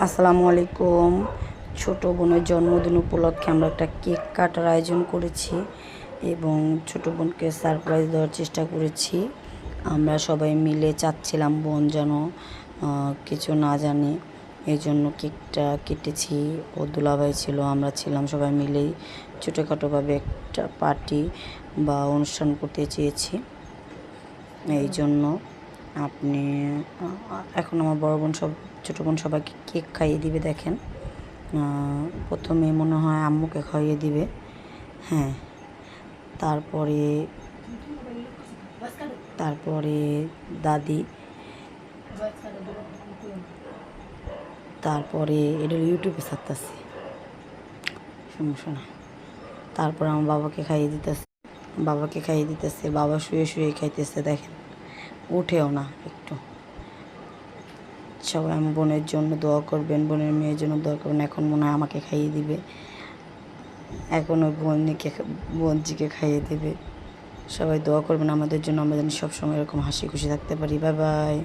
আসসালামু আলাইকুম। ছোট বোনের জন্মদিন উপলক্ষে আমরা একটা কেক কাটার আয়োজন করেছি এবং ছোট বোনকে সারপ্রাইজ দেওয়ার চেষ্টা করেছি। আমরা সবাই মিলে চাচ্ছিলাম বোন যেন কিছু না জানে, এই জন্য কেকটা কেটেছি। ও দুলাভাই ছিল, আমরা ছিলাম, সবাই মিলেই ছোটোখাটোভাবে একটা পার্টি বা অনুষ্ঠান করতে চেয়েছি। এই জন্য আপনি এখন আমার বড় বোন ছোটো বোন সবাইকে কেক খাইয়ে দিবে। দেখেন, প্রথমে মনে হয় আম্মুকে খাইয়ে দিবে, হ্যাঁ, তারপরে তারপরে দাদি, তারপরে এটা ইউটিউবে ছাড়তেছে, সমস্যা না। তারপর আমার বাবাকে খাইয়ে দিতেছে। বাবা শুয়ে শুয়ে খাইতেছে, দেখেন, উঠেও না একটু। সবাই আমার বোনের জন্য দোয়া করবেন, বোনের মেয়ের জন্য দোয়া করবেন। এখন মনে হয় আমাকে খাইয়ে দিবে, এখন ওই বোনজিকে খাইয়ে দেবে। সবাই দোয়া করবেন আমাদের জন্য, আমরা যেন সবসময় এরকম হাসি খুশি থাকতে পারি। Bye bye.